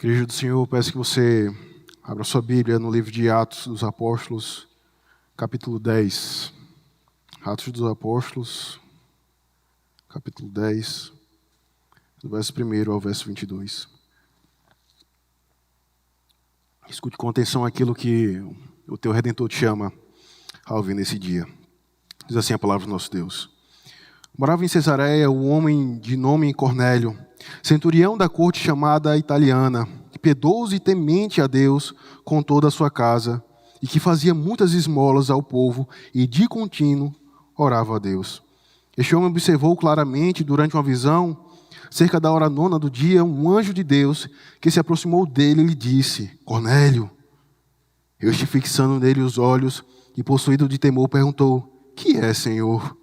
Igreja do Senhor, peço que você abra sua Bíblia no livro de Atos dos Apóstolos, capítulo 10. Atos dos Apóstolos, capítulo 10, do verso 1 ao verso 22. Escute com atenção aquilo que o teu Redentor te chama a ouvir nesse dia. Diz assim a palavra do nosso Deus. Morava em Cesareia um homem de nome Cornélio, centurião da corte chamada italiana, piedoso e temente a Deus com toda a sua casa, e que fazia muitas esmolas ao povo e de contínuo orava a Deus. Este homem observou claramente durante uma visão, cerca da hora 9 do dia, um anjo de Deus que se aproximou dele e lhe disse: Cornélio. Este, fixando nele os olhos e possuído de temor, perguntou: Que é, Senhor?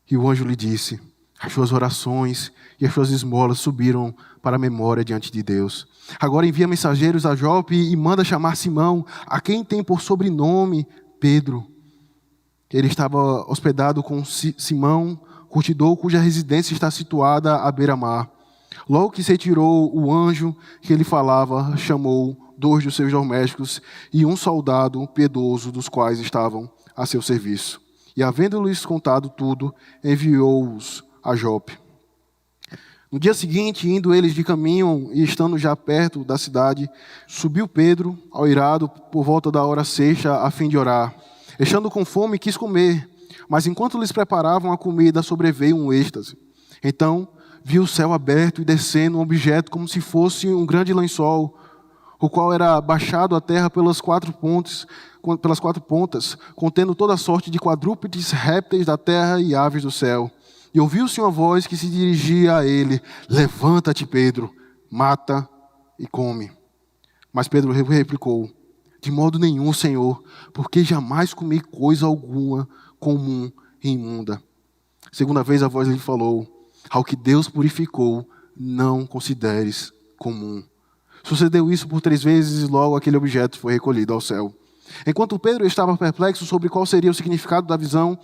E o anjo lhe disse: As suas orações e as suas esmolas subiram para a memória diante de Deus. Agora envia mensageiros a Jope e manda chamar Simão, a quem tem por sobrenome Pedro. Ele estava hospedado com Simão, curtidor, cuja residência está situada à beira-mar. Logo que se retirou o anjo que ele falava, chamou 2 dos seus domésticos e um soldado piedoso, dos quais estavam a seu serviço. E, havendo-lhes contado tudo, enviou-os a Jope. No dia seguinte, indo eles de caminho e estando já perto da cidade, subiu Pedro ao eirado por volta da hora sexta, a fim de orar. Estando com fome, quis comer, mas enquanto lhes preparavam a comida, sobreveio um êxtase. Então, viu o céu aberto e descendo um objeto como se fosse um grande lençol, o qual era baixado à terra pelas quatro pontas, contendo toda sorte de quadrúpedes, répteis da terra e aves do céu. E ouviu-se uma voz que se dirigia a ele: Levanta-te, Pedro, mata e come. Mas Pedro replicou: De modo nenhum, Senhor, porque jamais comi coisa alguma comum e imunda. Segunda vez a voz lhe falou: Ao que Deus purificou, não consideres comum. Sucedeu isso por 3 vezes e logo aquele objeto foi recolhido ao céu. Enquanto Pedro estava perplexo sobre qual seria o significado da visão,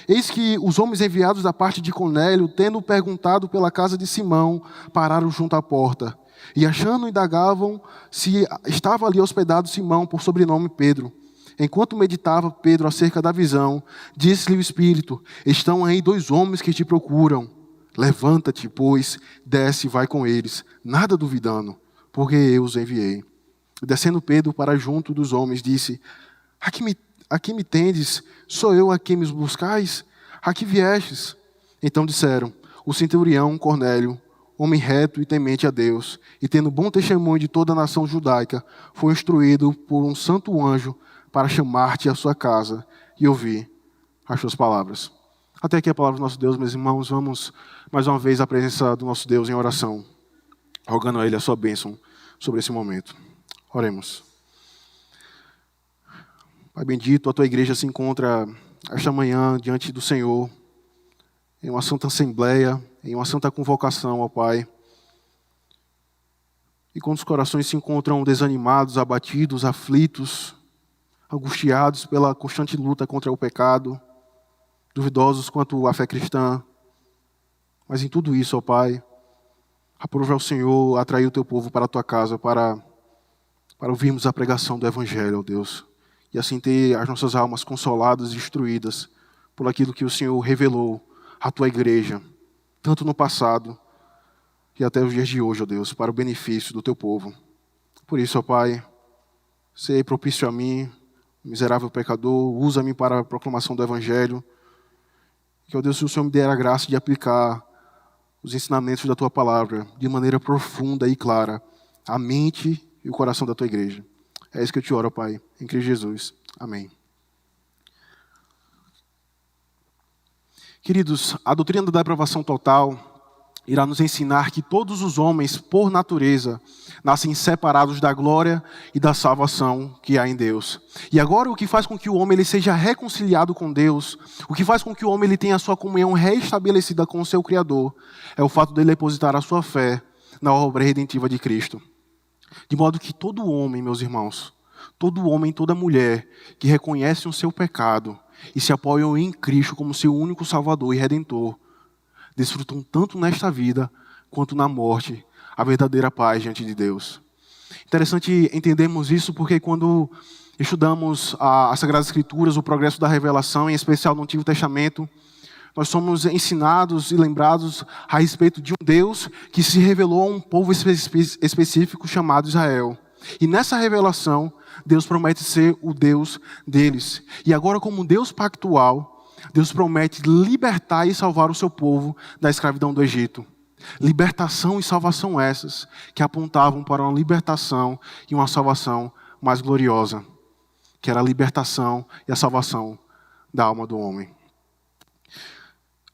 eis que os homens enviados da parte de Cornélio, tendo perguntado pela casa de Simão, pararam junto à porta. E achando, indagavam se estava ali hospedado Simão, por sobrenome Pedro. Enquanto meditava Pedro acerca da visão, disse-lhe o Espírito: Estão aí 2 homens que te procuram. Levanta-te, pois, desce e vai com eles, nada duvidando, porque eu os enviei. Descendo Pedro para junto dos homens, disse: Aqui me tendes? Sou eu a quem me buscais? Aqui viestes? Então disseram: O centurião Cornélio, homem reto e temente a Deus, e tendo bom testemunho de toda a nação judaica, foi instruído por um santo anjo para chamar-te à sua casa e ouvir as suas palavras. Até aqui a palavra do nosso Deus, meus irmãos. Vamos mais uma vez à presença do nosso Deus em oração, rogando a Ele a sua bênção sobre esse momento. Oremos. Pai bendito, a tua igreja se encontra esta manhã diante do Senhor, em uma santa assembleia, em uma santa convocação, ó Pai. E quando os corações se encontram desanimados, abatidos, aflitos, angustiados pela constante luta contra o pecado, duvidosos quanto à fé cristã, mas em tudo isso, ó Pai, aprove ao Senhor atrair o teu povo para a tua casa, para ouvirmos a pregação do Evangelho, ó Deus, e assim ter as nossas almas consoladas e instruídas por aquilo que o Senhor revelou à tua igreja, tanto no passado e até os dias de hoje, ó Deus, para o benefício do teu povo. Por isso, ó Pai, sei propício a mim, miserável pecador, usa-me para a proclamação do Evangelho, que, ó Deus, o Senhor me dê a graça de aplicar os ensinamentos da tua palavra de maneira profunda e clara à mente e o coração da tua igreja. É isso que eu te oro, Pai, em Cristo Jesus. Amém. Queridos, a doutrina da aprovação total irá nos ensinar que todos os homens, por natureza, nascem separados da glória e da salvação que há em Deus. E agora o que faz com que o homem ele seja reconciliado com Deus, o que faz com que o homem ele tenha a sua comunhão restabelecida com o seu Criador, é o fato dele depositar a sua fé na obra redentiva de Cristo. De modo que todo homem, meus irmãos, todo homem, toda mulher que reconhecem o seu pecado e se apoiam em Cristo como seu único Salvador e Redentor, desfrutam tanto nesta vida quanto na morte a verdadeira paz diante de Deus. Interessante entendermos isso porque quando estudamos as Sagradas Escrituras, o progresso da revelação, em especial no Antigo Testamento, nós somos ensinados e lembrados a respeito de um Deus que se revelou a um povo específico chamado Israel. E nessa revelação, Deus promete ser o Deus deles. E agora, como Deus pactual, Deus promete libertar e salvar o seu povo da escravidão do Egito. Libertação e salvação essas que apontavam para uma libertação e uma salvação mais gloriosa, que era a libertação e a salvação da alma do homem.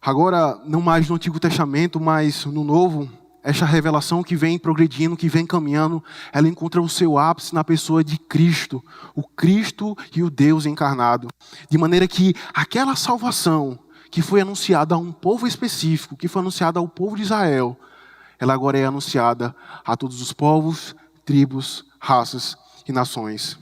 Agora, não mais no Antigo Testamento, mas no Novo, esta revelação que vem progredindo, que vem caminhando, ela encontra o seu ápice na pessoa de Cristo, o Cristo e o Deus encarnado. De maneira que aquela salvação que foi anunciada a um povo específico, que foi anunciada ao povo de Israel, ela agora é anunciada a todos os povos, tribos, raças e nações.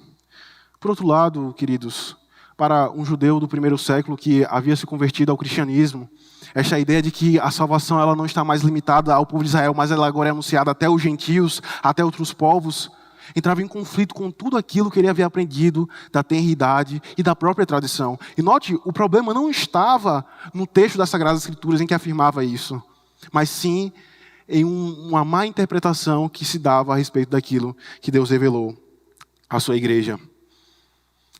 Por outro lado, queridos, para um judeu do primeiro século que havia se convertido ao cristianismo, esta ideia de que a salvação ela não está mais limitada ao povo de Israel, mas ela agora é anunciada até os gentios, até outros povos, entrava em conflito com tudo aquilo que ele havia aprendido da tenridade e da própria tradição. E note, o problema não estava no texto das Sagradas Escrituras em que afirmava isso, mas sim em uma má interpretação que se dava a respeito daquilo que Deus revelou à sua igreja.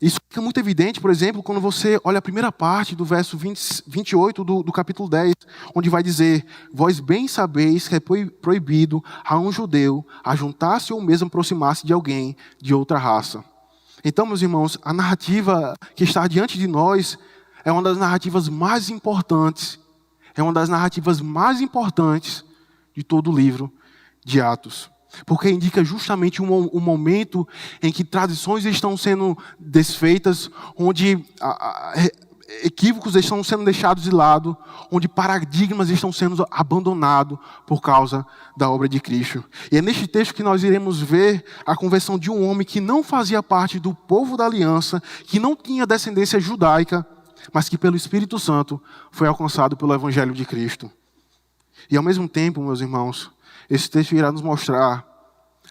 Isso fica muito evidente, por exemplo, quando você olha a primeira parte do verso 28 do capítulo 10, onde vai dizer: vós bem sabeis que é proibido a um judeu ajuntar-se ou mesmo aproximar-se de alguém de outra raça. Então, meus irmãos, a narrativa que está diante de nós é uma das narrativas mais importantes, de todo o livro de Atos. Porque indica justamente um momento em que tradições estão sendo desfeitas, onde equívocos estão sendo deixados de lado, onde paradigmas estão sendo abandonados por causa da obra de Cristo. E é neste texto que nós iremos ver a conversão de um homem que não fazia parte do povo da aliança, que não tinha descendência judaica, mas que pelo Espírito Santo foi alcançado pelo Evangelho de Cristo. E ao mesmo tempo, meus irmãos, esse texto irá nos mostrar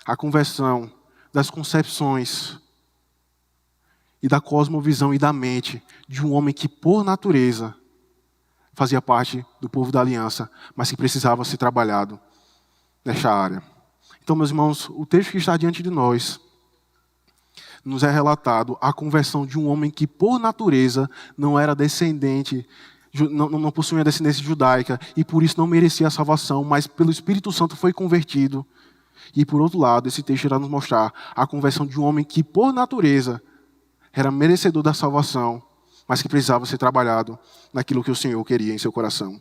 a conversão das concepções e da cosmovisão e da mente de um homem que, por natureza, fazia parte do povo da aliança, mas que precisava ser trabalhado nesta área. Então, meus irmãos, o texto que está diante de nós nos é relatado a conversão de um homem que, por natureza, não era descendente, não possuía descendência judaica e por isso não merecia a salvação, mas pelo Espírito Santo foi convertido. E por outro lado, esse texto irá nos mostrar a conversão de um homem que, por natureza, era merecedor da salvação, mas que precisava ser trabalhado naquilo que o Senhor queria em seu coração.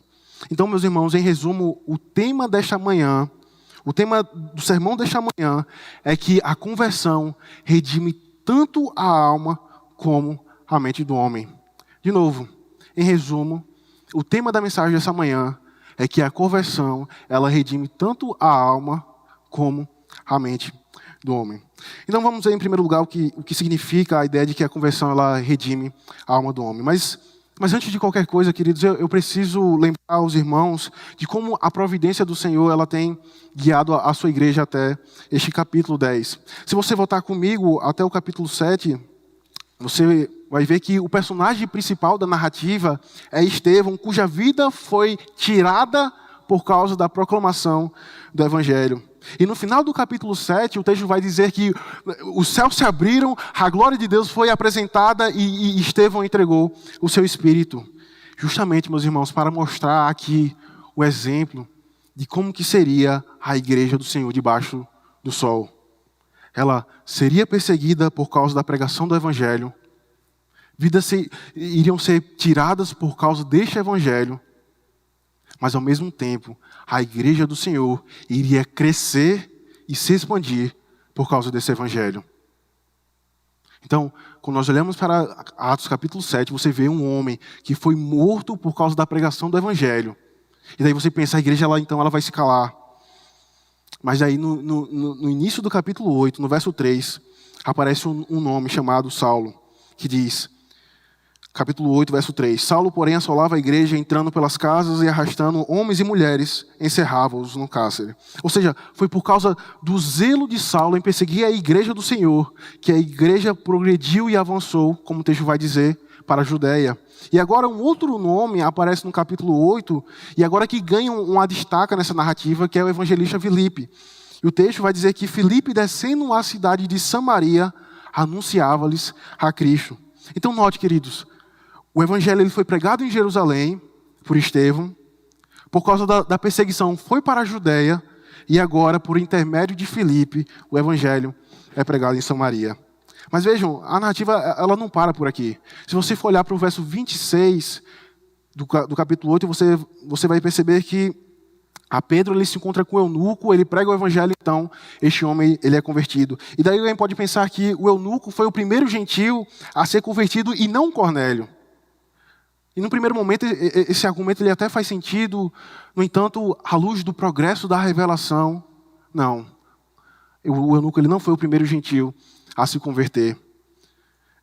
Então, meus irmãos, em resumo, o tema desta manhã, o tema do sermão desta manhã é que a conversão redime tanto a alma como a mente do homem. De novo, em resumo, o tema da mensagem dessa manhã é que a conversão, ela redime tanto a alma como a mente do homem. Então vamos ver em primeiro lugar o que significa a ideia de que a conversão ela redime a alma do homem. Mas antes de qualquer coisa, queridos, eu preciso lembrar aos irmãos de como a providência do Senhor ela tem guiado a sua igreja até este capítulo 10. Se você voltar comigo até o capítulo 7, você vai ver que o personagem principal da narrativa é Estevão, cuja vida foi tirada por causa da proclamação do Evangelho. E no final do capítulo 7, o texto vai dizer que os céus se abriram, a glória de Deus foi apresentada e Estevão entregou o seu espírito. Justamente, meus irmãos, para mostrar aqui o exemplo de como que seria a igreja do Senhor debaixo do sol. Ela seria perseguida por causa da pregação do Evangelho. Vidas iriam ser tiradas por causa deste Evangelho. Mas, ao mesmo tempo, a igreja do Senhor iria crescer e se expandir por causa desse Evangelho. Então, quando nós olhamos para Atos capítulo 7, você vê um homem que foi morto por causa da pregação do Evangelho. E daí você pensa, a igreja então ela vai se calar. Mas aí no início do capítulo 8, no verso 3, aparece um nome chamado Saulo, que diz: Capítulo 8, verso 3. Saulo, porém, assolava a igreja, entrando pelas casas e arrastando homens e mulheres, encerrava-os no cárcere. Ou seja, foi por causa do zelo de Saulo em perseguir a igreja do Senhor, que a igreja progrediu e avançou, como o texto vai dizer, para a Judéia. E agora um outro nome aparece no capítulo 8, e agora que ganha uma destaca nessa narrativa, que é o evangelista Filipe. E o texto vai dizer que Filipe, descendo à cidade de Samaria, anunciava-lhes a Cristo. Então note, queridos, o evangelho ele foi pregado em Jerusalém por Estevão, por causa da perseguição foi para a Judéia, e agora, por intermédio de Filipe, o evangelho é pregado em Samaria. Mas vejam, a narrativa ela não para por aqui. Se você for olhar para o verso 26 do capítulo 8, você vai perceber que a Pedro ele se encontra com o eunuco, ele prega o evangelho, então este homem ele é convertido. E daí alguém pode pensar que o eunuco foi o primeiro gentil a ser convertido e não Cornélio. E no primeiro momento esse argumento ele até faz sentido, no entanto, à luz do progresso da revelação, não. O eunuco ele não foi o primeiro gentil a se converter.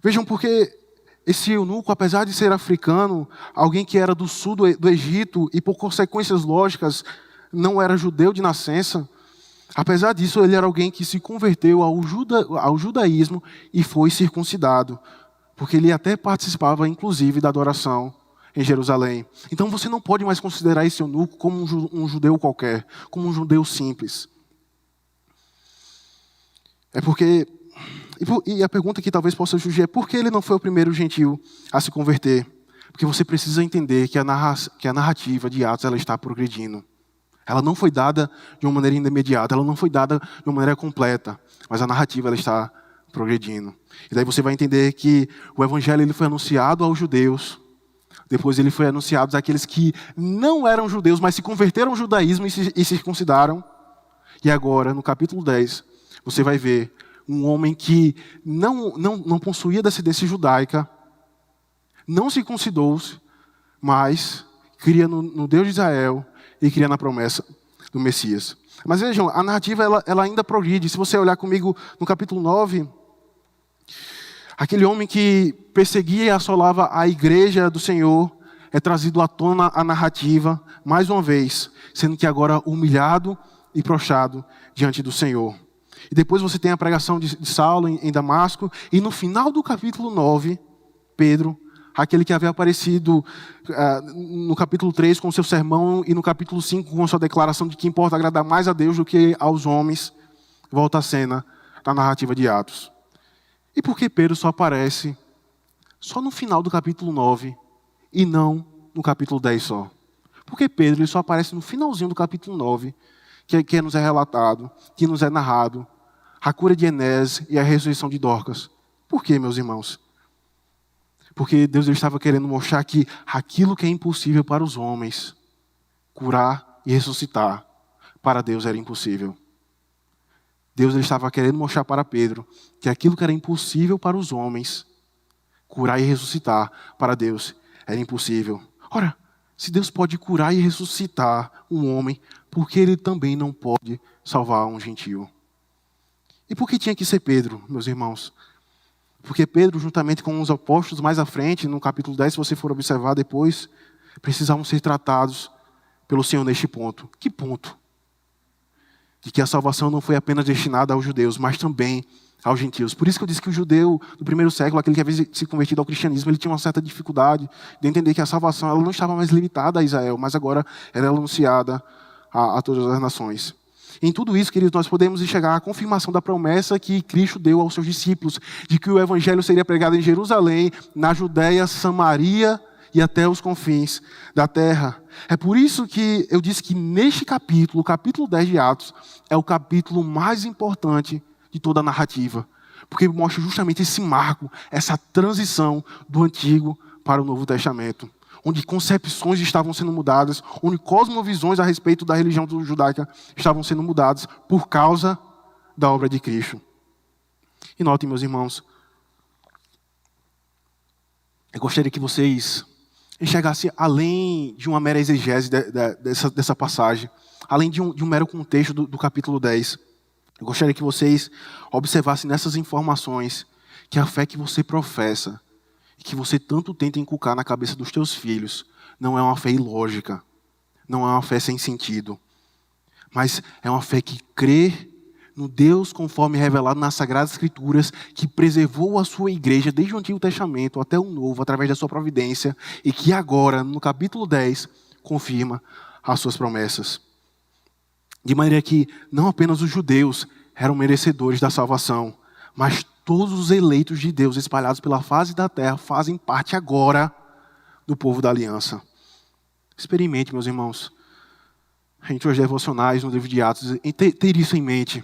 Vejam, porque esse eunuco, apesar de ser africano, alguém que era do sul do Egito e por consequências lógicas não era judeu de nascença, apesar disso ele era alguém que se converteu ao judaísmo e foi circuncidado, porque ele até participava inclusive da adoração em Jerusalém. Então você não pode mais considerar esse eunuco como um judeu qualquer, como um judeu simples. É porque, e a pergunta que talvez possa surgir é por que ele não foi o primeiro gentil a se converter? Porque você precisa entender que a narrativa de Atos ela está progredindo. Ela não foi dada de uma maneira imediata, ela não foi dada de uma maneira completa, mas a narrativa ela está progredindo. E daí você vai entender que o evangelho ele foi anunciado aos judeus, depois ele foi anunciado àqueles que não eram judeus, mas se converteram ao judaísmo e circuncidaram. E agora, no capítulo 10, você vai ver um homem que não possuía descendência judaica, não circuncidou-se, mas cria no Deus de Israel e cria na promessa do Messias. Mas vejam, a narrativa ela ainda progride. Se você olhar comigo no capítulo 9, aquele homem que perseguia e assolava a igreja do Senhor é trazido à tona a narrativa, mais uma vez, sendo que agora humilhado e prostrado diante do Senhor. E depois você tem a pregação de Saulo em Damasco, e no final do capítulo 9, Pedro, aquele que havia aparecido no capítulo 3 com o seu sermão e no capítulo 5 com a sua declaração de que importa agradar mais a Deus do que aos homens, volta à cena da narrativa de Atos. E por que Pedro só aparece só no final do capítulo 9 e não no capítulo 10 só? Porque Pedro ele só aparece no finalzinho do capítulo 9, que nos é relatado, que nos é narrado, a cura de Enés e a ressurreição de Dorcas. Por quê, meus irmãos? Porque Deus ele estava querendo mostrar que aquilo que é impossível para os homens, curar e ressuscitar, para Deus era impossível. Deus ele estava querendo mostrar para Pedro que aquilo que era impossível para os homens, curar e ressuscitar, para Deus era impossível. Ora, se Deus pode curar e ressuscitar um homem, por que ele também não pode salvar um gentio? E por que tinha que ser Pedro, meus irmãos? Porque Pedro, juntamente com os apóstolos mais à frente, no capítulo 10, se você for observar depois, precisavam ser tratados pelo Senhor neste ponto. Que ponto? De que a salvação não foi apenas destinada aos judeus, mas também aos gentios. Por isso que eu disse que o judeu do primeiro século, aquele que havia se convertido ao cristianismo, ele tinha uma certa dificuldade de entender que a salvação ela não estava mais limitada a Israel, mas agora ela é anunciada a todas as nações. Em tudo isso, queridos, nós podemos enxergar a confirmação da promessa que Cristo deu aos seus discípulos, de que o evangelho seria pregado em Jerusalém, na Judéia, Samaria e até os confins da terra. É por isso que eu disse que neste capítulo, o capítulo 10 de Atos, é o capítulo mais importante de toda a narrativa, porque mostra justamente esse marco, essa transição do Antigo para o Novo Testamento, onde concepções estavam sendo mudadas, onde cosmovisões a respeito da religião judaica estavam sendo mudadas por causa da obra de Cristo. E notem, meus irmãos, eu gostaria que vocês enxergassem além de uma mera exegese dessa passagem, além de um mero contexto do capítulo 10. Eu gostaria que vocês observassem nessas informações que a fé que você professa e que você tanto tenta inculcar na cabeça dos teus filhos, não é uma fé ilógica, não é uma fé sem sentido, mas é uma fé que crê no Deus conforme revelado nas Sagradas Escrituras, que preservou a sua igreja desde o Antigo Testamento até o Novo, através da sua providência, e que agora, no capítulo 10, confirma as suas promessas. De maneira que não apenas os judeus eram merecedores da salvação, mas todos os eleitos de Deus espalhados pela face da terra fazem parte agora do povo da aliança. Experimente, meus irmãos, entre os devocionais no livro de Atos, e ter isso em mente,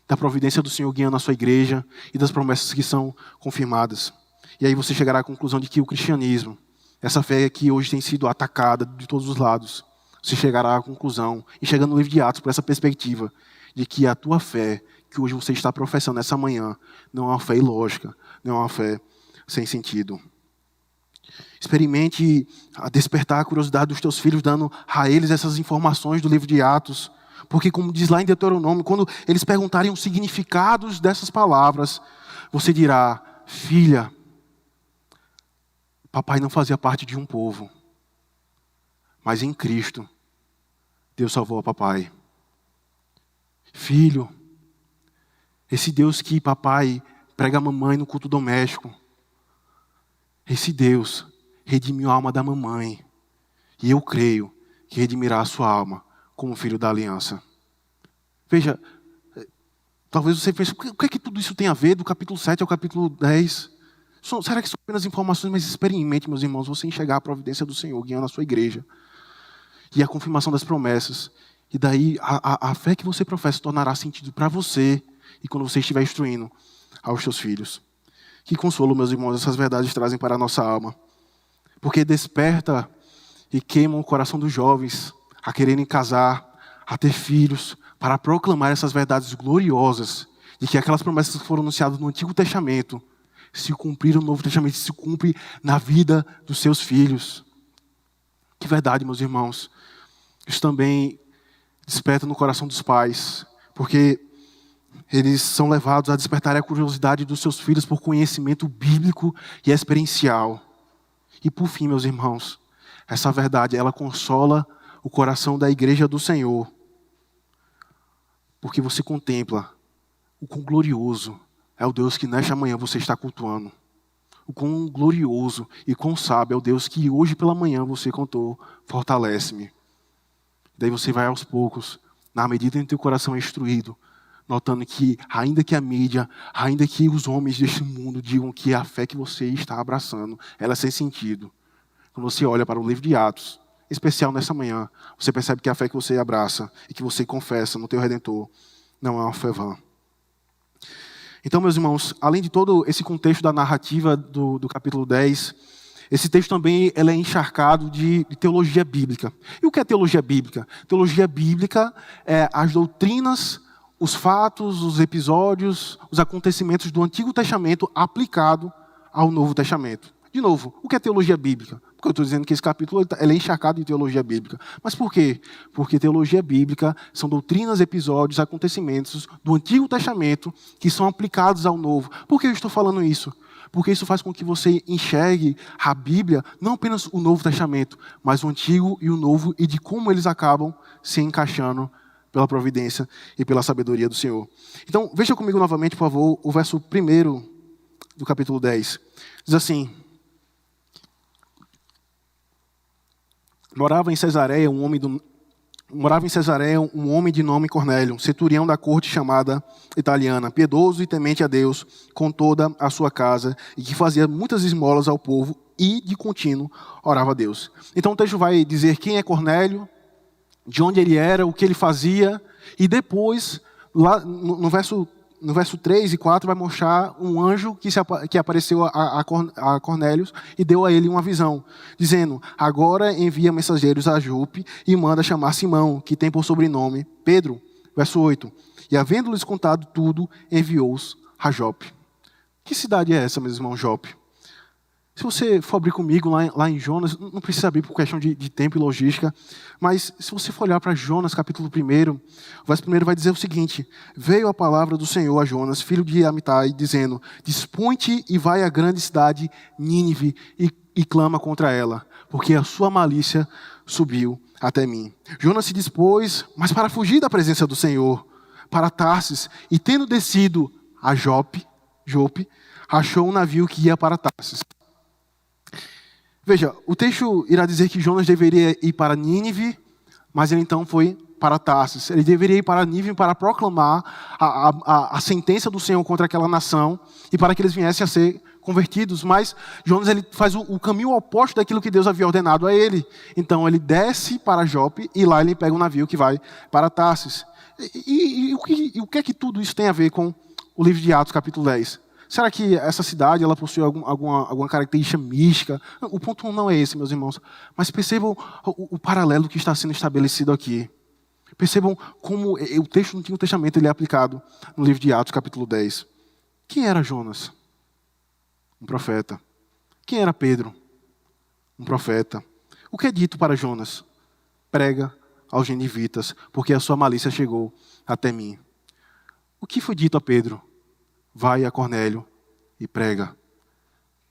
da providência do Senhor guiando a sua igreja e das promessas que são confirmadas. E aí você chegará à conclusão de que o cristianismo, essa fé que hoje tem sido atacada de todos os lados, você chegará à conclusão, e chegando no livro de Atos, por essa perspectiva, de que a tua fé, que hoje você está professando nessa manhã, não é uma fé ilógica, não é uma fé sem sentido. Experimente despertar a curiosidade dos teus filhos, dando a eles essas informações do livro de Atos. Porque, como diz lá em Deuteronômio, quando eles perguntarem os significados dessas palavras, você dirá: filha, papai não fazia parte de um povo, mas em Cristo, Deus salvou a papai. Filho, esse Deus que papai prega a mamãe no culto doméstico, esse Deus redimiu a alma da mamãe. E eu creio que redimirá a sua alma como filho da aliança. Veja, talvez você pense, o que é que tudo isso tem a ver do capítulo 7 ao capítulo 10? Será que são apenas informações? Mas experimente, meus irmãos, você enxergar a providência do Senhor guiando a sua igreja. E a confirmação das promessas. E daí a fé que você professa tornará sentido para você e quando você estiver instruindo aos seus filhos. Que consolo, meus irmãos, essas verdades trazem para a nossa alma. Porque desperta e queima o coração dos jovens a quererem casar, a ter filhos, para proclamar essas verdades gloriosas de que aquelas promessas que foram anunciadas no Antigo Testamento se cumpriram no Novo Testamento, se cumpre na vida dos seus filhos. Que verdade, meus irmãos. Isso também desperta no coração dos pais, porque eles são levados a despertar a curiosidade dos seus filhos por conhecimento bíblico e experiencial. E por fim, meus irmãos, essa verdade, ela consola o coração da igreja do Senhor, porque você contempla o quão glorioso é o Deus que nesta manhã você está cultuando. O quão glorioso e quão sábio é o Deus que hoje pela manhã você contou, fortalece-me. Daí você vai aos poucos, na medida em que teu coração é instruído, notando que, ainda que a mídia, ainda que os homens deste mundo digam que a fé que você está abraçando, ela é sem sentido. Quando você olha para o livro de Atos, em especial nessa manhã, você percebe que a fé que você abraça e que você confessa no teu Redentor não é uma fé vã. Então, meus irmãos, além de todo esse contexto da narrativa do capítulo 10, esse texto também ele é encharcado de teologia bíblica. E o que é teologia bíblica? Teologia bíblica é as doutrinas, os fatos, os episódios, os acontecimentos do Antigo Testamento aplicado ao Novo Testamento. De novo, o que é teologia bíblica? Porque eu estou dizendo que esse capítulo ele é encharcado de teologia bíblica. Mas por quê? Porque teologia bíblica são doutrinas, episódios, acontecimentos do Antigo Testamento que são aplicados ao Novo. Por que eu estou falando isso? Porque isso faz com que você enxergue a Bíblia, não apenas o Novo Testamento, mas o Antigo e o Novo, e de como eles acabam se encaixando pela providência e pela sabedoria do Senhor. Então, veja comigo novamente, por favor, o verso 1 do capítulo 10. Diz assim: Morava em Cesareia um homem de nome Cornélio, centurião da corte chamada italiana, piedoso e temente a Deus com toda a sua casa, e que fazia muitas esmolas ao povo e, de contínuo, orava a Deus. Então o texto vai dizer quem é Cornélio, de onde ele era, o que ele fazia, e depois, lá no verso 3 e 4, vai mostrar um anjo que apareceu a Cornélio e deu a ele uma visão, dizendo: agora envia mensageiros a Jope e manda chamar Simão, que tem por sobrenome Pedro. Verso 8. E havendo-lhes contado tudo, enviou-os a Jope. Que cidade é essa, meus irmãos, Jope? Se você for abrir comigo lá em Jonas, não precisa abrir por questão de tempo e logística, mas se você for olhar para Jonas, capítulo 1, o verso 1 vai dizer o seguinte: veio a palavra do Senhor a Jonas, filho de Amitai, dizendo: dispõe-te e vai à grande cidade Nínive e clama contra ela, porque a sua malícia subiu até mim. Jonas se dispôs, mas para fugir da presença do Senhor, para Tarsis, e tendo descido a Jope, achou um navio que ia para Tarsis. Veja, o texto irá dizer que Jonas deveria ir para Nínive, mas ele então foi para Tarsis. Ele deveria ir para Nínive para proclamar a sentença do Senhor contra aquela nação e para que eles viessem a ser convertidos. Mas Jonas ele faz o caminho oposto daquilo que Deus havia ordenado a ele. Então ele desce para Jope e lá ele pega um navio que vai para Tarsis. E o que é que tudo isso tem a ver com o livro de Atos, capítulo 10? Será que essa cidade ela possui alguma característica mística? O ponto não é esse, meus irmãos. Mas percebam o paralelo que está sendo estabelecido aqui. Percebam como o texto do Antigo Testamento ele é aplicado no livro de Atos, capítulo 10. Quem era Jonas? Um profeta. Quem era Pedro? Um profeta. O que é dito para Jonas? Prega aos ninivitas, porque a sua malícia chegou até mim. O que foi dito a Pedro? Vai a Cornélio e prega.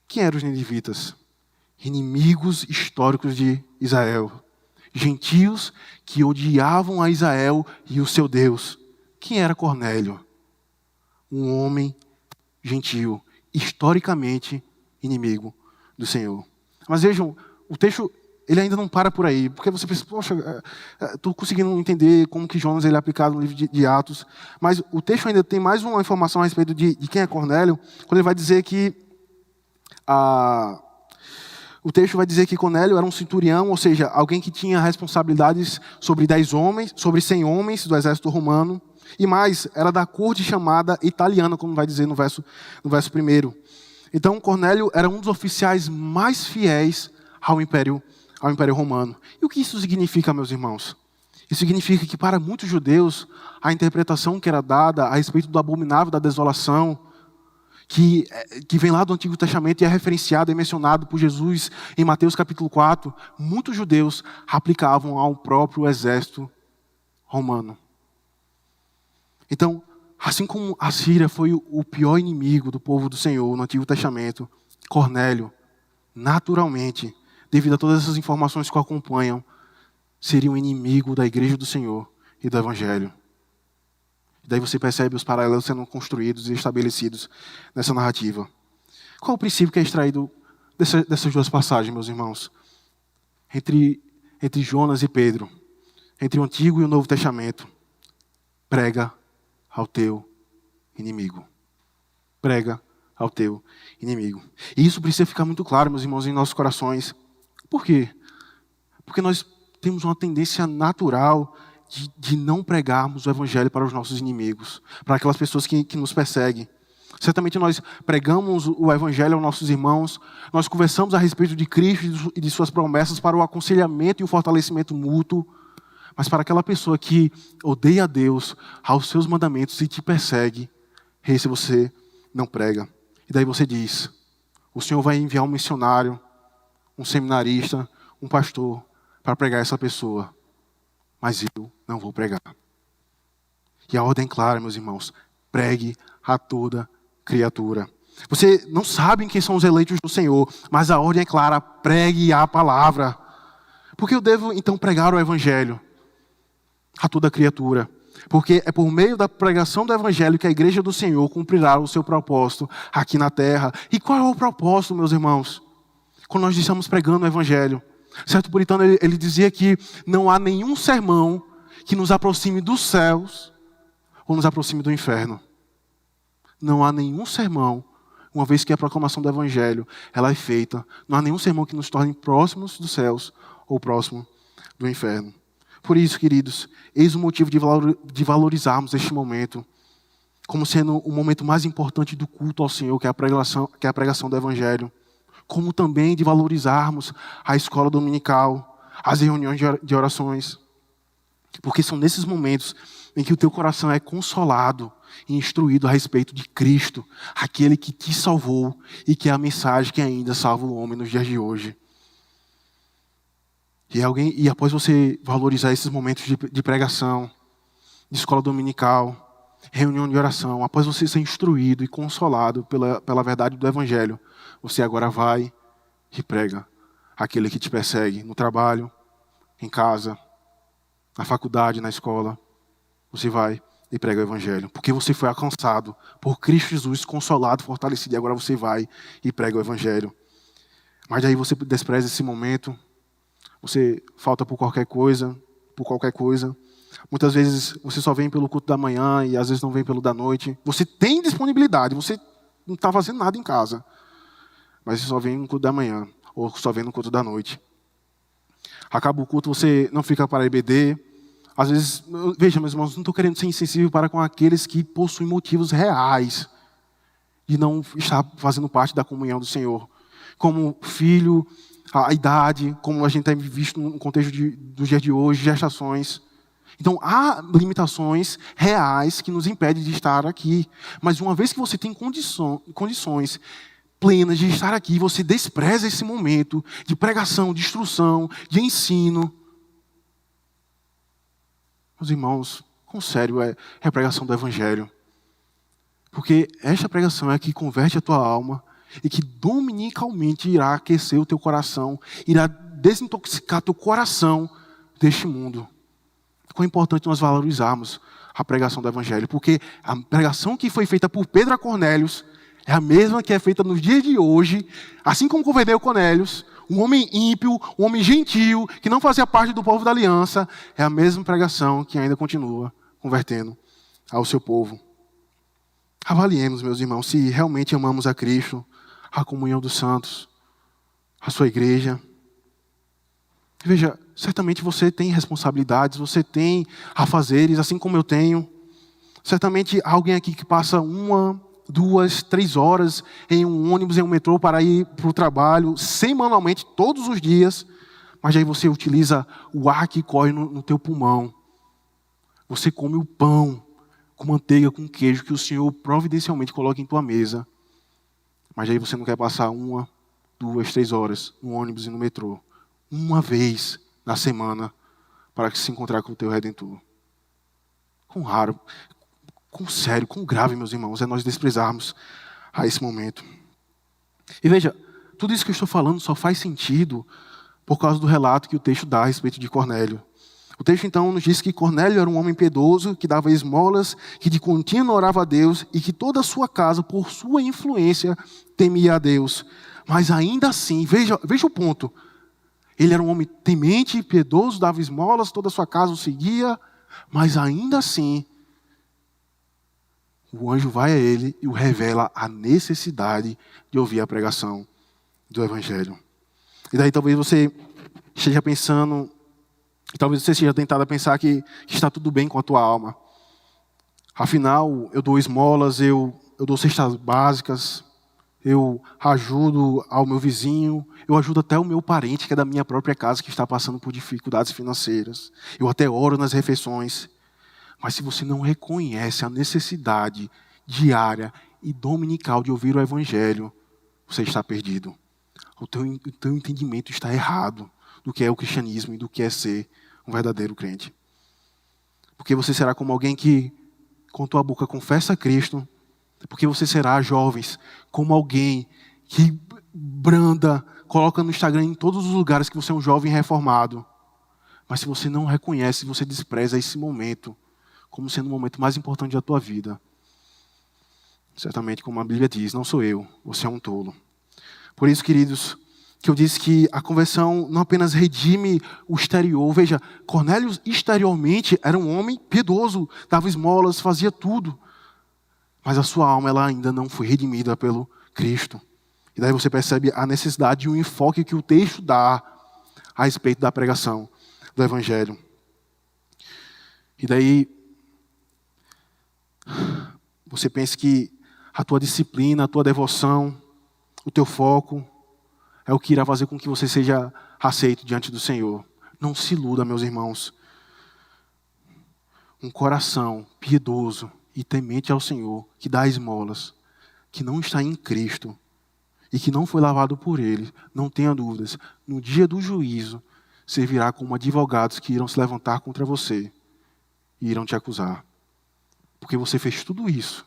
Quem eram os ninivitas? Inimigos históricos de Israel. Gentios que odiavam a Israel e o seu Deus. Quem era Cornélio? Um homem gentio, historicamente inimigo do Senhor. Mas vejam, o texto ele ainda não para por aí, porque você pensa, poxa, estou conseguindo entender como que Jonas ele é aplicado no livro de Atos, mas o texto ainda tem mais uma informação a respeito de quem é Cornélio, quando ele vai dizer que o texto vai dizer que Cornélio era um centurião, ou seja, alguém que tinha responsabilidades sobre 10 homens, sobre 100 homens do exército romano, e mais, era da corte chamada italiana, como vai dizer no verso 1. Então, Cornélio era um dos oficiais mais fiéis ao Império Romano. E o que isso significa, meus irmãos? Isso significa que para muitos judeus, a interpretação que era dada a respeito do abominável da desolação, que vem lá do Antigo Testamento e é referenciado e mencionado por Jesus em Mateus capítulo 4, muitos judeus aplicavam ao próprio exército romano. Então, assim como a Síria foi o pior inimigo do povo do Senhor no Antigo Testamento, Cornélio, naturalmente, devido a todas essas informações que o acompanham, seria um inimigo da igreja do Senhor e do Evangelho. E daí você percebe os paralelos sendo construídos e estabelecidos nessa narrativa. Qual o princípio que é extraído dessas duas passagens, meus irmãos? Entre Jonas e Pedro, entre o Antigo e o Novo Testamento, prega ao teu inimigo. Prega ao teu inimigo. E isso precisa ficar muito claro, meus irmãos, em nossos corações. Por quê? Porque nós temos uma tendência natural de não pregarmos o Evangelho para os nossos inimigos, para aquelas pessoas que nos perseguem. Certamente nós pregamos o Evangelho aos nossos irmãos, nós conversamos a respeito de Cristo e de suas promessas para o aconselhamento e o fortalecimento mútuo, mas para aquela pessoa que odeia a Deus, aos seus mandamentos e te persegue, esse você não prega. E daí você diz, o Senhor vai enviar um missionário, um seminarista, um pastor, para pregar essa pessoa. Mas eu não vou pregar. E a ordem é clara, meus irmãos. Pregue a toda criatura. Você não sabe quem são os eleitos do Senhor, mas a ordem é clara. Pregue a palavra. Porque eu devo, então, pregar o Evangelho a toda criatura. Porque é por meio da pregação do Evangelho que a igreja do Senhor cumprirá o seu propósito aqui na terra. E qual é o propósito, meus irmãos? Quando nós estamos pregando o Evangelho. Certo puritano, ele dizia que não há nenhum sermão que nos aproxime dos céus ou nos aproxime do inferno. Não há nenhum sermão, uma vez que a proclamação do Evangelho ela é feita, não há nenhum sermão que nos torne próximos dos céus ou próximo do inferno. Por isso, queridos, eis o motivo de valorizarmos este momento como sendo o momento mais importante do culto ao Senhor, que é a pregação do Evangelho. Como também de valorizarmos a escola dominical, as reuniões de orações. Porque são nesses momentos em que o teu coração é consolado, e instruído a respeito de Cristo, aquele que te salvou e que é a mensagem que ainda salva o homem nos dias de hoje. E após você valorizar esses momentos de pregação, de escola dominical, reunião de oração, após você ser instruído e consolado pela verdade do Evangelho, você agora vai e prega aquele que te persegue no trabalho, em casa, na faculdade, na escola. Você vai e prega o Evangelho, porque você foi alcançado por Cristo Jesus, consolado, fortalecido, e agora você vai e prega o Evangelho. Mas daí você despreza esse momento, você falta por qualquer coisa. Muitas vezes você só vem pelo culto da manhã e às vezes não vem pelo da noite. Você tem disponibilidade, você não está fazendo nada em casa, mas você só vem no culto da manhã ou só vem no culto da noite. Acaba o culto, você não fica para EBD. Às vezes, veja, meus irmãos, não estou querendo ser insensível para com aqueles que possuem motivos reais de não estar fazendo parte da comunhão do Senhor. Como filho, a idade, como a gente tem visto no contexto dos dias de hoje, gestações. Então, há limitações reais que nos impedem de estar aqui. Mas uma vez que você tem condições plenas de estar aqui, você despreza esse momento de pregação, de instrução, de ensino. Meus irmãos, quão sério é a pregação do Evangelho. Porque esta pregação é a que converte a tua alma e que dominicalmente irá aquecer o teu coração, irá desintoxicar teu coração deste mundo. Quão importante nós valorizarmos a pregação do Evangelho, porque a pregação que foi feita por Pedro a Cornélios é a mesma que é feita nos dias de hoje, assim como converteu Cornélios, um homem ímpio, um homem gentil, que não fazia parte do povo da aliança, é a mesma pregação que ainda continua convertendo ao seu povo. Avaliemos, meus irmãos, se realmente amamos a Cristo, a comunhão dos santos, a sua igreja. Veja, certamente você tem responsabilidades, você tem afazeres, assim como eu tenho. Certamente há alguém aqui que passa 1, 2, 3 horas em um ônibus, em um metrô para ir para o trabalho, semanalmente, todos os dias. Mas aí você utiliza o ar que corre no teu pulmão. Você come o pão com manteiga, com queijo, que o Senhor providencialmente coloca em tua mesa. Mas aí você não quer passar 1, 2, 3 horas no ônibus e no metrô. Uma vez na semana para se encontrar com o teu Redentor. Quão raro, quão sério, quão grave, meus irmãos, é nós desprezarmos a esse momento. E veja, tudo isso que eu estou falando só faz sentido por causa do relato que o texto dá a respeito de Cornélio. O texto então nos diz que Cornélio era um homem piedoso, que dava esmolas, que de contínuo orava a Deus e que toda a sua casa, por sua influência, temia a Deus. Mas ainda assim, veja o ponto. Ele era um homem temente, piedoso, dava esmolas, toda a sua casa o seguia, mas ainda assim, o anjo vai a ele e o revela a necessidade de ouvir a pregação do Evangelho. E daí talvez você esteja pensando, talvez você esteja tentado a pensar que está tudo bem com a tua alma. Afinal, eu dou esmolas, eu dou cestas básicas, eu ajudo ao meu vizinho, eu ajudo até o meu parente, que é da minha própria casa, que está passando por dificuldades financeiras. Eu até oro nas refeições. Mas se você não reconhece a necessidade diária e dominical de ouvir o Evangelho, você está perdido. O teu entendimento está errado do que é o cristianismo e do que é ser um verdadeiro crente. Porque você será como alguém que, com tua boca, confessa a Cristo. Porque você será, jovens, como alguém que branda, coloca no Instagram em todos os lugares que você é um jovem reformado. Mas se você não reconhece, você despreza esse momento como sendo o momento mais importante da tua vida. Certamente, como a Bíblia diz, não sou eu, você é um tolo. Por isso, queridos, que eu disse que a conversão não apenas redime o exterior. Veja, Cornélio exteriormente era um homem piedoso, dava esmolas, fazia tudo. Mas a sua alma ela ainda não foi redimida pelo Cristo. E daí você percebe a necessidade e o enfoque que o texto dá a respeito da pregação do Evangelho. E daí você pensa que a tua disciplina, a tua devoção, o teu foco é o que irá fazer com que você seja aceito diante do Senhor. Não se iluda, meus irmãos. Um coração piedoso e temente ao Senhor, que dá esmolas, que não está em Cristo e que não foi lavado por Ele, não tenha dúvidas, no dia do juízo, servirá como advogados que irão se levantar contra você e irão te acusar. Porque você fez tudo isso,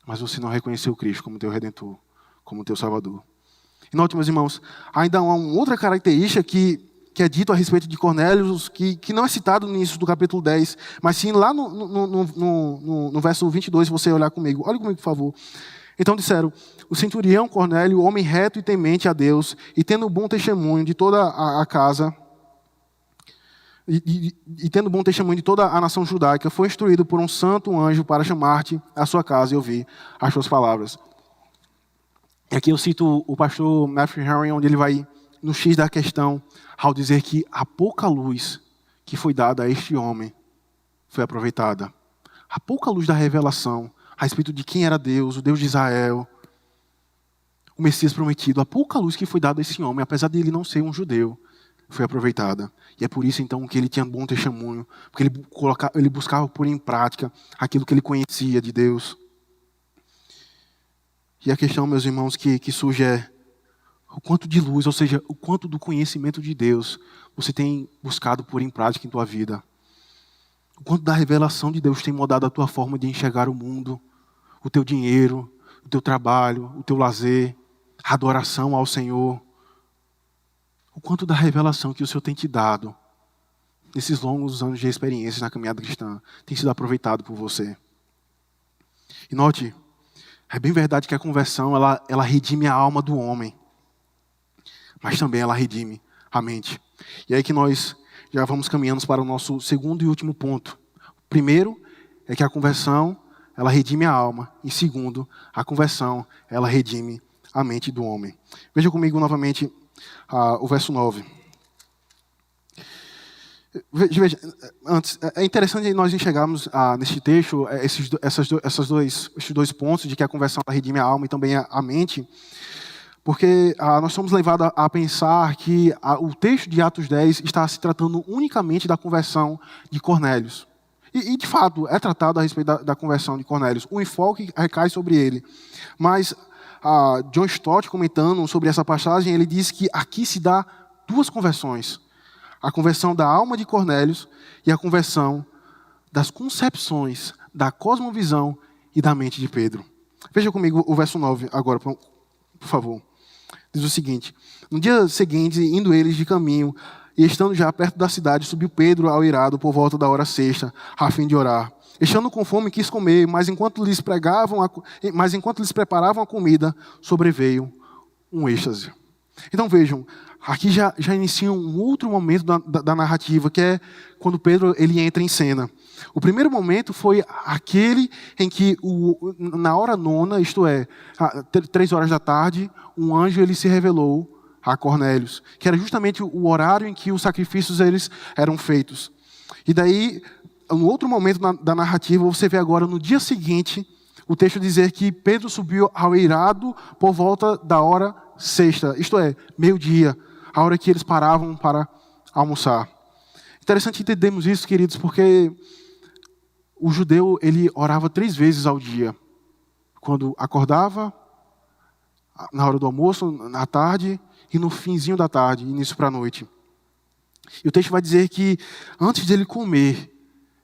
mas você não reconheceu Cristo como teu Redentor, como teu Salvador. E note, meus irmãos, ainda há uma outra característica que é dito a respeito de Cornélio, que não é citado no início do capítulo 10, mas sim lá no verso 22, se você olhar comigo. Olha comigo, por favor. Então disseram, o centurião Cornélio, homem reto e temente a Deus, e tendo bom testemunho de toda a casa, e tendo bom testemunho de toda a nação judaica, foi instruído por um santo anjo para chamar-te à sua casa e ouvir as suas palavras. E aqui eu cito o pastor Matthew Henry, onde ele vai no X da questão, ao dizer que a pouca luz que foi dada a este homem foi aproveitada. A pouca luz da revelação a respeito de quem era Deus, o Deus de Israel, o Messias prometido, a pouca luz que foi dada a esse homem, apesar de ele não ser um judeu, foi aproveitada. E é por isso, então, que ele tinha bom testemunho, porque ele buscava pôr em prática aquilo que ele conhecia de Deus. E a questão, meus irmãos, que surge é o quanto de luz, ou seja, o quanto do conhecimento de Deus você tem buscado pôr em prática em tua vida. O quanto da revelação de Deus tem mudado a tua forma de enxergar o mundo, o teu dinheiro, o teu trabalho, o teu lazer, a adoração ao Senhor. O quanto da revelação que o Senhor tem te dado nesses longos anos de experiência na caminhada cristã tem sido aproveitado por você. E note, é bem verdade que a conversão ela redime a alma do homem, mas também ela redime a mente. E é aí que nós já vamos caminhando para o nosso segundo e último ponto. O primeiro é que a conversão ela redime a alma. E segundo, a conversão ela redime a mente do homem. Veja comigo novamente o verso 9. Veja, antes, é interessante nós enxergarmos neste texto esses dois pontos de que a conversão redime a alma e também a mente, porque nós somos levados a pensar que o texto de Atos 10 está se tratando unicamente da conversão de Cornélios. E de fato, é tratado a respeito da conversão de Cornélios. O enfoque recai sobre ele. Mas John Stott, comentando sobre essa passagem, ele diz que aqui se dá duas conversões. A conversão da alma de Cornélios e a conversão das concepções, da cosmovisão e da mente de Pedro. Veja comigo o verso 9 agora, por favor. Diz o seguinte: no dia seguinte, indo eles de caminho, e estando já perto da cidade, subiu Pedro ao eirado por volta da hora sexta, a fim de orar. Estando com fome, quis comer, mas enquanto lhes preparavam a comida, sobreveio um êxtase. Então vejam, aqui já inicia um outro momento da narrativa, que é quando Pedro ele entra em cena. O primeiro momento foi aquele em que, na hora nona, isto é, 3 horas da tarde, um anjo ele se revelou a Cornélios, que era justamente o horário em que os sacrifícios eles eram feitos. E daí, um outro momento da narrativa, você vê agora no dia seguinte, o texto dizer que Pedro subiu ao eirado por volta da hora sexta, isto é, meio-dia, a hora que eles paravam para almoçar. Interessante entendermos isso, queridos, porque o judeu ele orava 3 vezes ao dia. Quando acordava, na hora do almoço, na tarde, e no finzinho da tarde, início para a noite. E o texto vai dizer que antes de ele comer,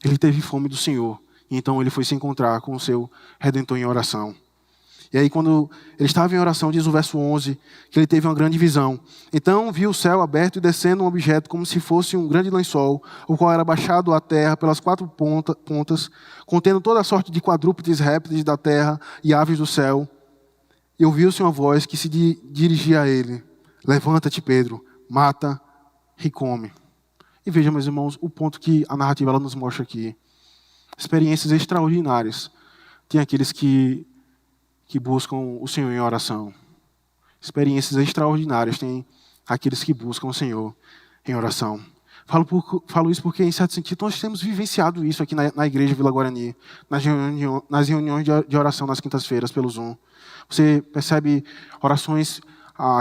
ele teve fome do Senhor. E então ele foi se encontrar com o seu Redentor em oração. E aí quando ele estava em oração, diz o verso 11, que ele teve uma grande visão. Então viu o céu aberto e descendo um objeto como se fosse um grande lençol, o qual era baixado à terra pelas 4 pontas, contendo toda a sorte de quadrúpedes, répteis da terra e aves do céu. E ouviu-se uma voz que se dirigia a ele: levanta-te, Pedro, mata e come. E veja, meus irmãos, o ponto que a narrativa ela nos mostra aqui. Experiências extraordinárias. Tem aqueles que buscam o Senhor em oração. Experiências extraordinárias. Tem aqueles que buscam o Senhor em oração. Falo isso porque, em certo sentido, nós temos vivenciado isso aqui na Igreja Vila Guarani, nas reuniões de oração nas quintas-feiras pelo Zoom. Você percebe orações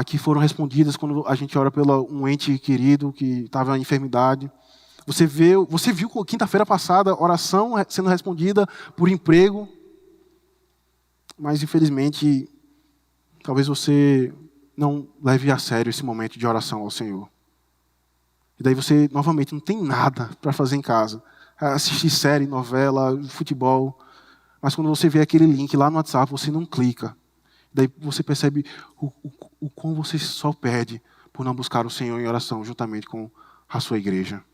que foram respondidas quando a gente ora pelo um ente querido que estava em enfermidade. Você viu quinta-feira passada oração sendo respondida por emprego, mas infelizmente talvez você não leve a sério esse momento de oração ao Senhor. E daí você novamente não tem nada para fazer em casa. Assistir série, novela, futebol. Mas quando você vê aquele link lá no WhatsApp, você não clica. Daí você percebe o quão você só perde por não buscar o Senhor em oração juntamente com a sua igreja.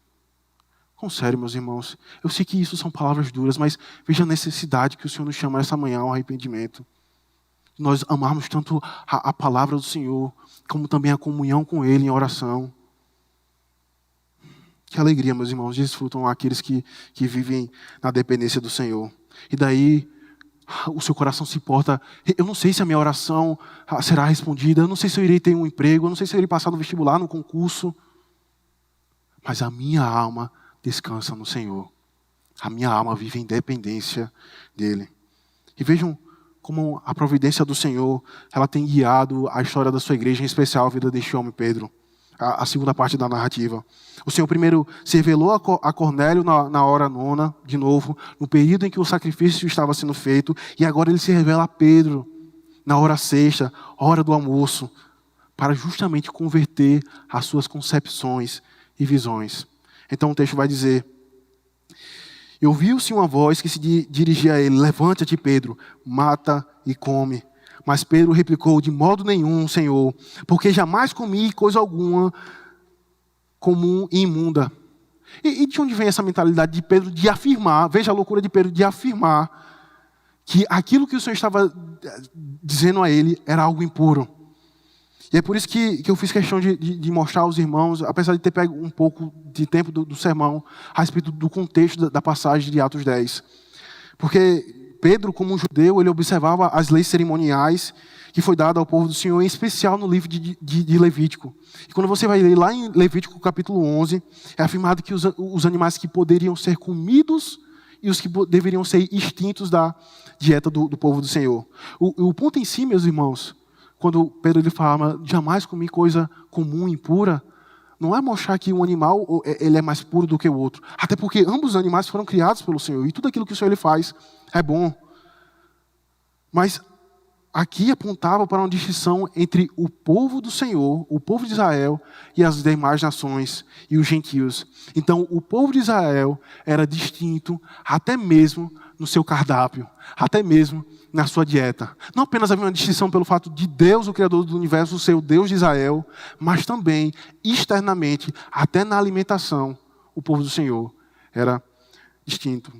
Com sério, meus irmãos, eu sei que isso são palavras duras, mas veja a necessidade que o Senhor nos chama essa manhã ao arrependimento. Nós amarmos tanto a palavra do Senhor, como também a comunhão com Ele em oração. Que alegria, meus irmãos, desfrutam aqueles que vivem na dependência do Senhor. E daí o seu coração se porta, eu não sei se a minha oração será respondida, eu não sei se eu irei ter um emprego, eu não sei se eu irei passar no vestibular, no concurso, mas a minha alma descansa no Senhor. A minha alma vive em dependência dEle. E vejam como a providência do Senhor, ela tem guiado a história da sua igreja, em especial a vida deste homem Pedro. A segunda parte da narrativa. O Senhor primeiro se revelou a Cornélio na hora nona, de novo, no período em que o sacrifício estava sendo feito, e agora ele se revela a Pedro, na hora sexta, hora do almoço, para justamente converter as suas concepções e visões. Então o texto vai dizer: e ouviu-se uma voz que se dirigia a ele: levanta-te, Pedro, mata e come. Mas Pedro replicou: de modo nenhum, Senhor, porque jamais comi coisa alguma comum e imunda. E de onde vem essa mentalidade de Pedro de afirmar, veja a loucura de Pedro de afirmar que aquilo que o Senhor estava dizendo a ele era algo impuro. E é por isso que eu fiz questão de mostrar aos irmãos, apesar de ter pego um pouco de tempo do sermão, a respeito do contexto da passagem de Atos 10. Porque Pedro, como um judeu, ele observava as leis cerimoniais que foi dada ao povo do Senhor, em especial no livro de Levítico. E quando você vai ler lá em Levítico capítulo 11, é afirmado que os animais que poderiam ser comidos e os que deveriam ser extintos da dieta do povo do Senhor. O ponto em si, meus irmãos, quando Pedro ele fala, jamais comi coisa comum e impura, não é mostrar que um animal ele é mais puro do que o outro. Até porque ambos os animais foram criados pelo Senhor. E tudo aquilo que o Senhor ele faz é bom. Mas aqui apontava para uma distinção entre o povo do Senhor, o povo de Israel, e as demais nações e os gentios. Então, o povo de Israel era distinto até mesmo no seu cardápio, até mesmo na sua dieta. Não apenas havia uma distinção pelo fato de Deus, o Criador do universo, ser o Deus de Israel, mas também, externamente, até na alimentação, o povo do Senhor era distinto.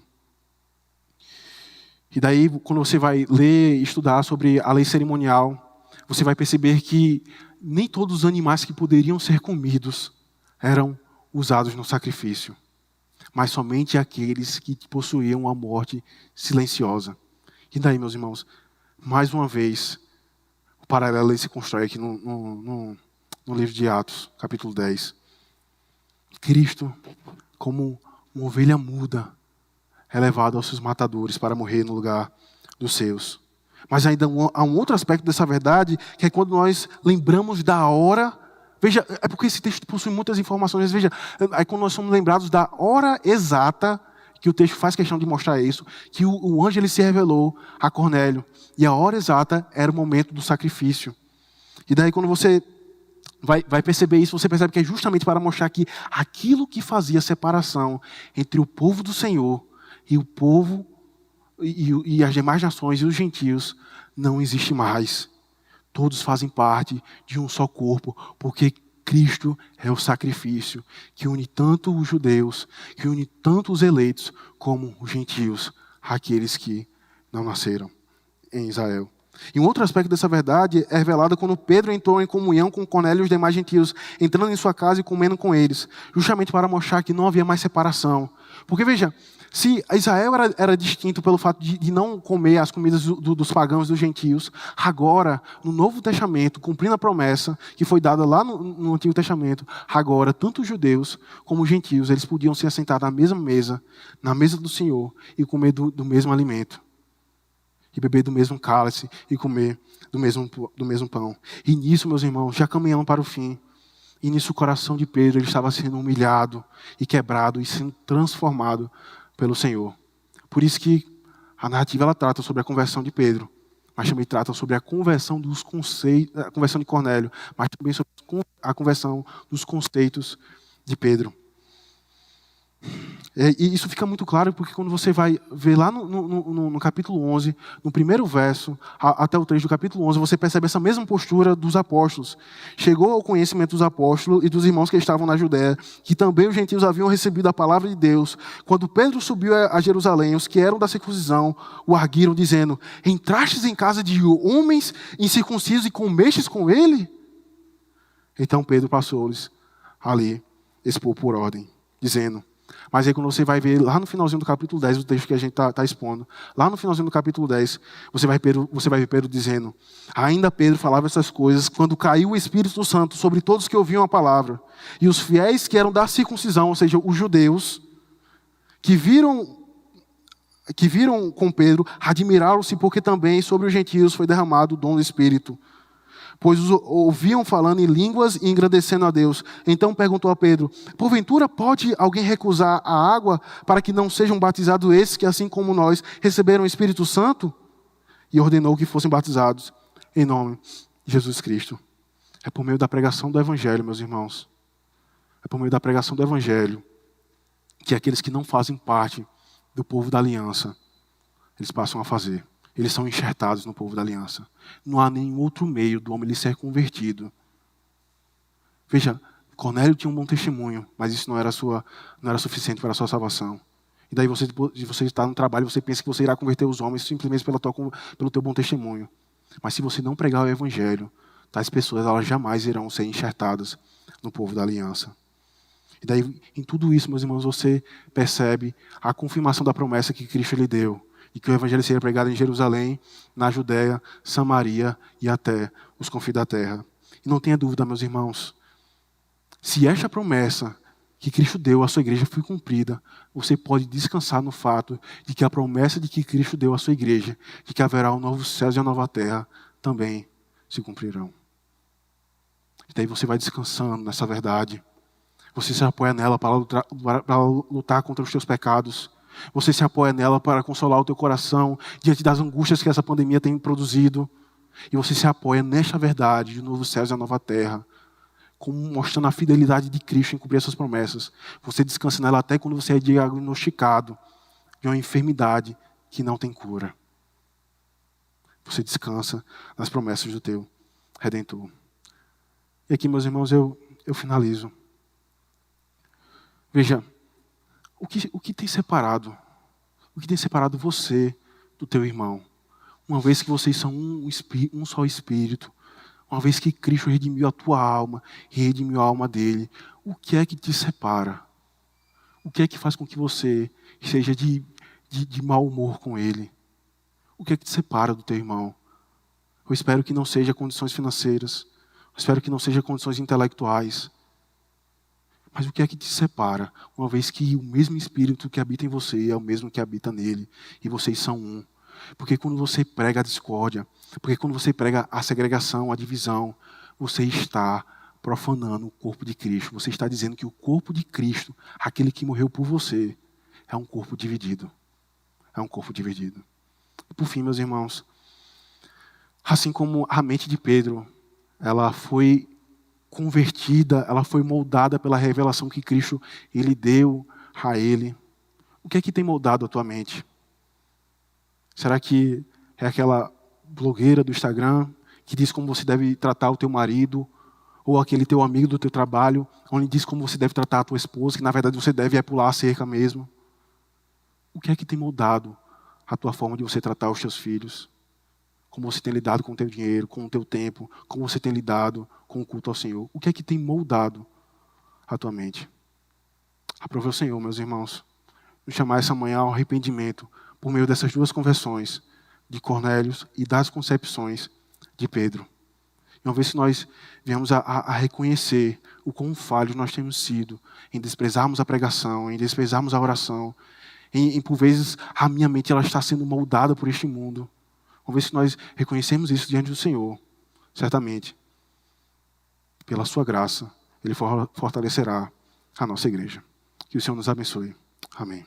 E daí, quando você vai ler e estudar sobre a lei cerimonial, você vai perceber que nem todos os animais que poderiam ser comidos eram usados no sacrifício, mas somente aqueles que possuíam a morte silenciosa. E daí, meus irmãos, mais uma vez, o paralelo se constrói aqui no livro de Atos, capítulo 10. Cristo, como uma ovelha muda, é levado aos seus matadores para morrer no lugar dos seus. Mas ainda há um outro aspecto dessa verdade, que é quando nós lembramos da hora. Veja, é porque esse texto possui muitas informações. Veja, é quando nós somos lembrados da hora exata, que o texto faz questão de mostrar isso, que o anjo ele se revelou a Cornélio. E a hora exata era o momento do sacrifício. E daí quando você vai perceber isso, você percebe que é justamente para mostrar que aquilo que fazia separação entre o povo do Senhor e o povo e as demais nações e os gentios não existe mais. Todos fazem parte de um só corpo, porque Cristo é o sacrifício que une tanto os judeus, que une tanto os eleitos, como os gentios, aqueles que não nasceram em Israel. E um outro aspecto dessa verdade é revelado quando Pedro entrou em comunhão com Cornélio e os demais gentios, entrando em sua casa e comendo com eles, justamente para mostrar que não havia mais separação. Porque veja, se Israel era distinto pelo fato de não comer as comidas dos pagãos e dos gentios, agora, no Novo Testamento, cumprindo a promessa que foi dada lá no Antigo Testamento, agora, tanto os judeus como os gentios, eles podiam se assentar na mesma mesa, na mesa do Senhor, e comer do mesmo alimento. E beber do mesmo cálice e comer do mesmo pão. E nisso, meus irmãos, já caminhando para o fim, E nisso o coração de Pedro ele estava sendo humilhado e quebrado e sendo transformado pelo Senhor. Por isso que a narrativa ela trata sobre a conversão de Pedro, mas também trata sobre a conversão dos conceitos, a conversão de Cornélio, mas também sobre a conversão dos conceitos de Pedro. E isso fica muito claro porque quando você vai ver lá no capítulo 11, no primeiro verso, até o 3 do capítulo 11, você percebe essa mesma postura dos apóstolos. Chegou ao conhecimento dos apóstolos e dos irmãos que estavam na Judéia, que também os gentios haviam recebido a palavra de Deus. Quando Pedro subiu a Jerusalém, os que eram da circuncisão o arguiram, dizendo: entrastes em casa de homens incircuncisos e comestes com ele? Então Pedro passou-lhes ali, expor por ordem, dizendo... Mas aí quando você vai ver lá no finalzinho do capítulo 10, o texto que a gente está expondo, lá no finalzinho do capítulo 10, você vai ver Pedro dizendo: ainda Pedro falava essas coisas quando caiu o Espírito Santo sobre todos que ouviam a palavra. E os fiéis que eram da circuncisão, ou seja, os judeus, que viram com Pedro, admiraram-se porque também sobre os gentios foi derramado o dom do Espírito. Pois os ouviam falando em línguas e engrandecendo a Deus. Então perguntou a Pedro: porventura pode alguém recusar a água para que não sejam batizados esses que, assim como nós, receberam o Espírito Santo? E ordenou que fossem batizados em nome de Jesus Cristo. É por meio da pregação do Evangelho, meus irmãos. É por meio da pregação do Evangelho que aqueles que não fazem parte do povo da aliança, eles passam a fazer. Eles são enxertados no povo da aliança. Não há nenhum outro meio do homem ele ser convertido. Veja, Cornélio tinha um bom testemunho, mas isso não era suficiente para a sua salvação. E daí você está no trabalho, você pensa que você irá converter os homens simplesmente pelo teu bom testemunho. Mas se você não pregar o Evangelho, tais pessoas elas jamais irão ser enxertadas no povo da aliança. E daí, em tudo isso, meus irmãos, você percebe a confirmação da promessa que Cristo lhe deu. E que o Evangelho seria pregado em Jerusalém, na Judéia, Samaria e até os confins da terra. E não tenha dúvida, meus irmãos, se esta promessa que Cristo deu à sua igreja foi cumprida, você pode descansar no fato de que a promessa de que Cristo deu à sua igreja, de que haverá um novo céu e uma nova terra, também se cumprirão. E daí você vai descansando nessa verdade. Você se apoia nela para lutar contra os seus pecados. Você se apoia nela para consolar o teu coração diante das angústias que essa pandemia tem produzido. E você se apoia nesta verdade de novo céu e a nova terra, como mostrando a fidelidade de Cristo em cumprir essas promessas. Você descansa nela até quando você é diagnosticado de uma enfermidade que não tem cura. Você descansa nas promessas do teu Redentor. E aqui, meus irmãos, eu finalizo. Veja, o que tem separado você do teu irmão? Uma vez que vocês são um só espírito, uma vez que Cristo redimiu a tua alma e redimiu a alma dele, o que é que te separa? O que é que faz com que você seja de mau humor com ele? O que é que te separa do teu irmão? Eu espero que não seja condições financeiras, eu espero que não seja condições intelectuais. Mas o que é que te separa? Uma vez que o mesmo Espírito que habita em você é o mesmo que habita nele. E vocês são um. Porque quando você prega a discórdia, porque quando você prega a segregação, a divisão, você está profanando o corpo de Cristo. Você está dizendo que o corpo de Cristo, aquele que morreu por você, é um corpo dividido. É um corpo dividido. E por fim, meus irmãos, assim como a mente de Pedro, ela foi convertida, ela foi moldada pela revelação que Cristo ele deu a ele. O que é que tem moldado a tua mente? Será que é aquela blogueira do Instagram que diz como você deve tratar o teu marido? Ou aquele teu amigo do teu trabalho, onde diz como você deve tratar a tua esposa, que na verdade você deve pular a cerca mesmo? O que é que tem moldado a tua forma de você tratar os teus filhos? Como você tem lidado com o teu dinheiro, com o teu tempo, como você tem lidado com o culto ao Senhor. O que é que tem moldado a tua mente? Aprove o Senhor, meus irmãos, nos chamar essa manhã ao arrependimento por meio dessas duas conversões de Cornélio e das concepções de Pedro. E uma vez que nós viemos a reconhecer o quão falhos nós temos sido em desprezarmos a pregação, em desprezarmos a oração, em por vezes a minha mente ela está sendo moldada por este mundo. Uma vez que nós reconhecemos isso diante do Senhor, certamente, pela sua graça, Ele fortalecerá a nossa igreja. Que o Senhor nos abençoe. Amém.